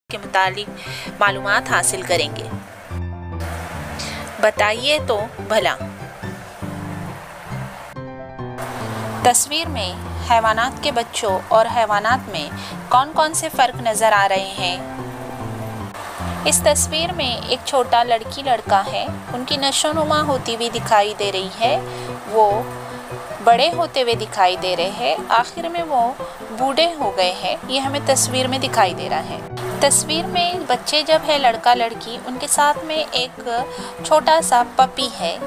के मुतालिक मालूमात हासिल करेंगे। बताइए तो भला, तस्वीर में हैवानात के बच्चों और हैवानात में कौन कौन से फ़र्क नज़र आ रहे हैं। इस तस्वीर में एक छोटा लड़की लड़का है, उनकी नशोनुमा होती हुई दिखाई दे रही है। वो बड़े होते हुए दिखाई दे रहे हैं, आखिर में वो बूढ़े हो गए हैं, ये हमें तस्वीर में दिखाई दे रहा है। तस्वीर में बच्चे जब है लड़का लड़की, उनके साथ में एक छोटा सा पपी है।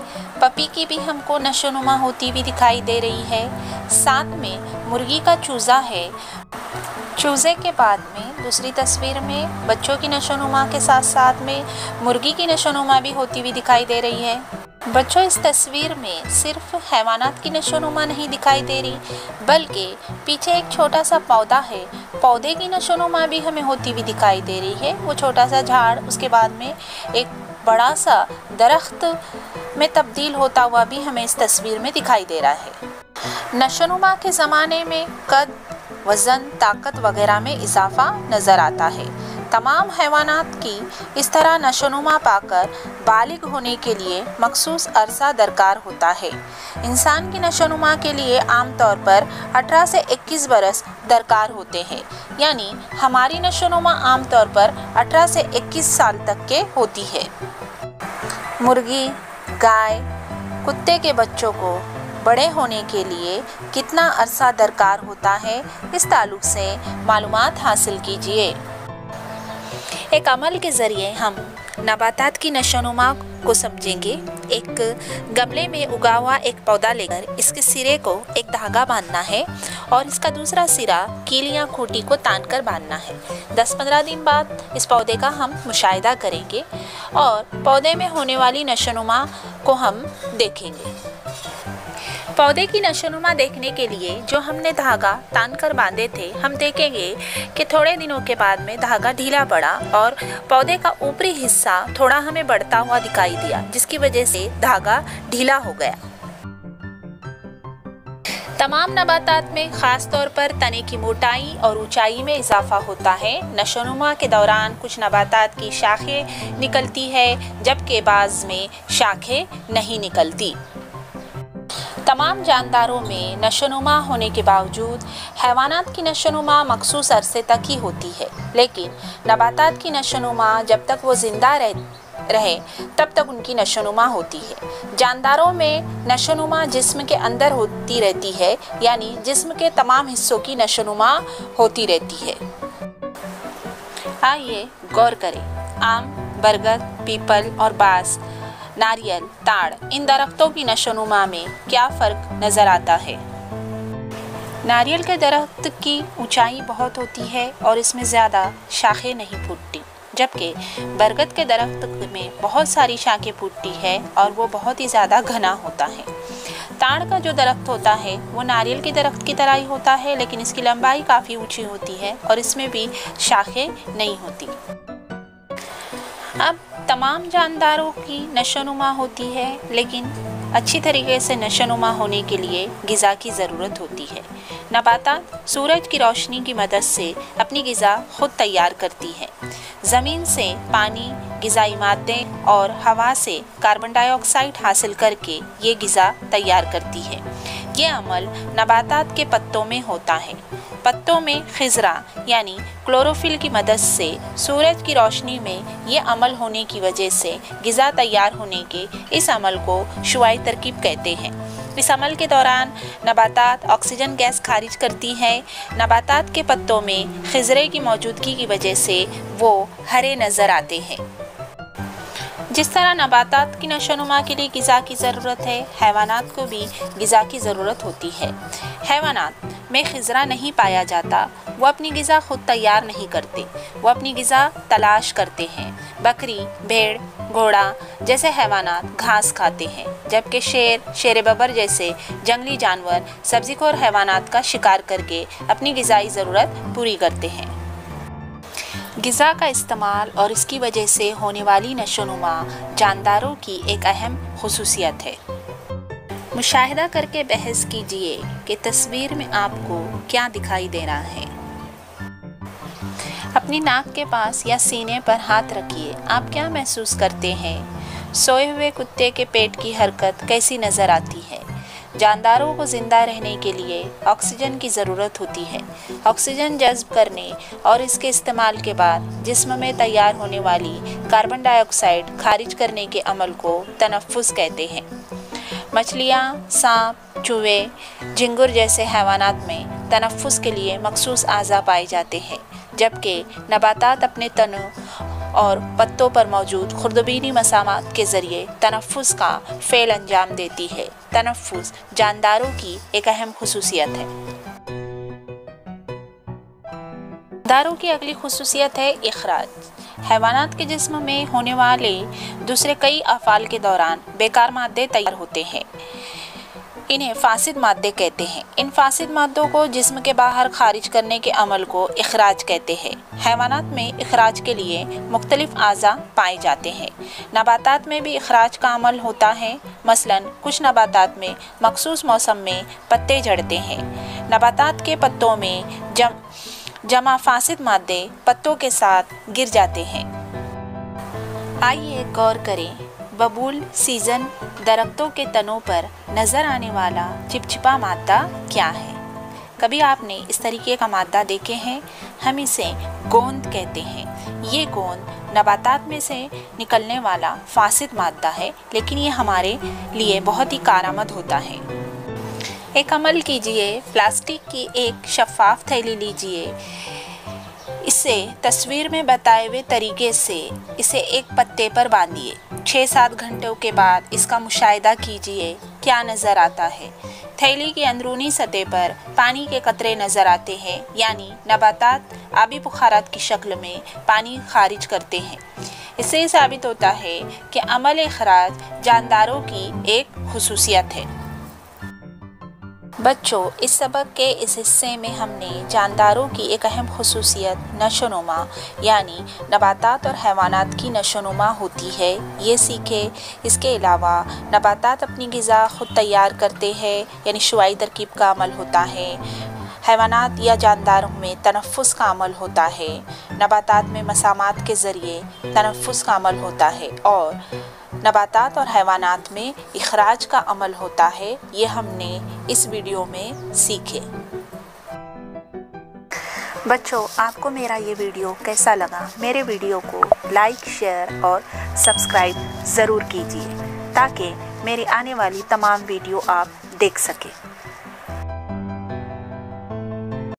पपी की भी हमको नशोनुमा होती हुई दिखाई दे रही है। साथ में मुर्गी का चूज़ा है। चूज़े के बाद में दूसरी तस्वीर में बच्चों की नशोनुमा के साथ साथ में मुर्गी की नशोनुमा भी होती हुई दिखाई दे रही है। बच्चों, इस तस्वीर में सिर्फ हैवानात की नशोनुमा नहीं दिखाई दे रही, बल्कि पीछे एक छोटा सा पौधा है, पौधे की नशोनुमा भी हमें होती हुई दिखाई दे रही है। वो छोटा सा झाड़ उसके बाद में एक बड़ा सा दरख्त में तब्दील होता हुआ भी हमें इस तस्वीर में दिखाई दे रहा है। नशोनुमा के ज़माने में कद, वज़न, ताकत वगैरह में इजाफा नज़र आता है। तमाम हैवानात की इस तरह नशोनुमा पाकर बालिग होने के लिए मखसूस अरसा दरकार होता है। इंसान की नशोनुमा के लिए आम तौर पर 18 से 21 बरस दरकार होते हैं, यानी हमारी नशोनुमा आम तौर पर 18 से 21 साल तक के होती है। मुर्गी, गाय, कुत्ते के बच्चों को बड़े होने के लिए कितना अरसा दरकार होता है, इस ताल्लुक से मालूमात हासिल कीजिए। एक अमल के ज़रिए हम नबातात की नशोनुमा को समझेंगे। एक गमले में उगा हुआ एक पौधा लेकर इसके सिरे को एक धागा बांधना है और इसका दूसरा सिरा कील या खूंटी को तान कर बांधना है। 10-15 दिन बाद इस पौधे का हम मुशाहिदा करेंगे और पौधे में होने वाली नशोनुमा को हम देखेंगे। पौधे की नशोनुमा देखने के लिए जो हमने धागा तान कर बांधे थे, हम देखेंगे कि थोड़े दिनों के बाद में धागा ढीला पड़ा और पौधे का ऊपरी हिस्सा थोड़ा हमें बढ़ता हुआ दिखाई दिया, जिसकी वजह से धागा ढीला हो गया। तमाम नबातात में ख़ास तौर पर तने की मोटाई और ऊंचाई में इजाफा होता है। नशोनुमा के दौरान कुछ नबातात की शाखें निकलती है, जबकि बाज़ में शाखें नहीं निकलती। तमाम जानदारों में नशोनुमा होने के बावजूद हैवानात की नशोनुमा मखसूस अरसे तक ही होती है, लेकिन नबातात की नशोनुमा जब तक वो ज़िंदा रहे तब तक उनकी नशोनुमा होती है। जानदारों में नशोनुमा जिस्म के अंदर होती रहती है, यानी जिस्म के तमाम हिस्सों की नशोनुमा होती रहती है। आइए गौर करें। आम, बरगद, पीपल और बांस, नारियल, ताड़, इन दरख्तों की नशोनुमा में क्या फ़र्क नज़र आता है। नारियल के दरख्त की ऊंचाई बहुत होती है और इसमें ज़्यादा शाखें नहीं फूटती, जबकि बरगद के दरख्त में बहुत सारी शाखें फूटती है और वो बहुत ही ज़्यादा घना होता है। ताड़ का जो दरख्त होता है वो नारियल के दरख्त की तरह ही होता है, लेकिन इसकी लंबाई काफ़ी ऊंची होती है और इसमें भी शाखें नहीं होती। अब तमाम जानदारों की नशोनुमा होती है, लेकिन अच्छी तरीके से नशोनुमा होने के लिए ग़िज़ा की ज़रूरत होती है। नबातात सूरज की रोशनी की मदद से अपनी ग़िज़ा खुद तैयार करती है। ज़मीन से पानी, ग़िज़ाई मादे और हवा से कार्बन डाइऑक्साइड हासिल करके ये ग़िज़ा तैयार करती है। ये अमल नबातात के पत्तों में होता है। पत्तों में खिज़रा यानी क्लोरोफिल की मदद से सूरज की रोशनी में ये अमल होने की वजह से ग़िज़ा तैयार होने के इस अमल को शुआई तरकीब कहते हैं। इस अमल के दौरान नबातात ऑक्सीजन गैस खारिज करती है। नबातात के पत्तों में खिज़रे की मौजूदगी की वजह से वो हरे नज़र आते हैं। जिस तरह नबातात की नशोनुमा के लिए ग़िज़ा की ज़रूरत है, हैवानात को भी ग़िज़ा की ज़रूरत होती है। हैवानात में खिज़रा नहीं पाया जाता, वो अपनी ग़िज़ा खुद तैयार नहीं करते, वो अपनी ग़िज़ा तलाश करते हैं। बकरी, भेड़, घोड़ा जैसे हैवानात घास खाते हैं, जबकि शेर बबर जैसे जंगली जानवर सब्ज़ीखोर हैवानात का शिकार करके अपनी ग़िज़ाई ज़रूरत पूरी करते हैं। ग़िज़ा का इस्तेमाल और इसकी वजह से होने वाली नशोनुमा जानदारों की एक अहम खुसूसियत है। मुशाहिदा करके बहस कीजिए कि तस्वीर में आपको क्या दिखाई दे रहा है। अपनी नाक के पास या सीने पर हाथ रखिए। आप क्या महसूस करते हैं? सोए हुए कुत्ते के पेट की हरकत कैसी नज़र आती है? जानदारों को ज़िंदा रहने के लिए ऑक्सीजन की ज़रूरत होती है। ऑक्सीजन जज्ब करने और इसके इस्तेमाल के बाद जिस्म में तैयार होने वाली कार्बन डाइऑक्साइड खारिज करने के अमल को तनफ्फुस कहते हैं। मछलियाँ, सांप, चूहे, झिंगुर जैसे हैवानात में तनफ्फुस के लिए मखसूस आज़ा पाए जाते हैं, जबकि नबातात अपने तनों और पत्तों पर मौजूद खुर्दबीनी मसामात के ज़रिए तनफ्फुस का फ़ेल अंजाम देती है। तनफ्फुस जानदारों की एक अहम खुसूसियत है। जानदारों की अगली खुसूसियत है इखराज। हैवानात के जिस्म में होने वाले दूसरे कई अफ़ाल के दौरान बेकार मादे तैयार होते हैं। इन्हें फासिद मादे कहते हैं। इन फासिद मादों को जिस्म के बाहर खारिज करने के अमल को इखराज कहते हैं। हैवानात में इखराज के लिए मुख्तलिफ आज़ा पाए जाते हैं। नबातात में भी इखराज का अमल होता है। मसलन कुछ नबातात में मखसूस मौसम में पत्ते झड़ते हैं। नबातात के पत्तों में जमा फासिद मादे पत्तों के साथ गिर जाते हैं। आइए गौर करें, बबूल सीजन दरख्तों के तनों पर नज़र आने वाला चिपचिपा मादा क्या है? कभी आपने इस तरीके का मादा देखे हैं? हम इसे गोंद कहते हैं। ये गोंद नबातात में से निकलने वाला फासिद मादा है, लेकिन ये हमारे लिए बहुत ही कारआमद होता है। एक अमल कीजिए, प्लास्टिक की एक शफ़ाफ थैली लीजिए, इसे तस्वीर में बताए हुए तरीके से इसे एक पत्ते पर बांधिए। 6-7 घंटों के बाद इसका मुशाहिदा कीजिए क्या नज़र आता है। थैली की अंदरूनी सतह पर पानी के कतरे नज़र आते हैं, यानी नबातात आबी बुखारात की शक्ल में पानी खारिज करते हैं। इससे साबित होता है कि अमल इखराज जानदारों की एक खुसूसियत है। बच्चों, इस सबक के इस हिस्से में हमने जानदारों की एक अहम खुसूसियत नशोनुमा यानी नबातात और हैवानात की नशोनुमा होती है ये सीखे। इसके अलावा नबातात अपनी ग़िज़ा ख़ुद तैयार करते हैं, यानी शुआई तरकीब का अमल होता है। हैवानात या जानदारों में तनफ्फुस का अमल होता है। नबातात में मसामात के ज़रिए तनफ्फुस का अमल होता है और नबातात और हैवानात में इखराज का अमल होता है। ये हमने इस वीडियो में सीखे। बच्चों, आपको मेरा ये वीडियो कैसा लगा? मेरे वीडियो को लाइक, शेयर और सब्सक्राइब ज़रूर कीजिए ताकि मेरी आने वाली तमाम वीडियो आप देख सकें।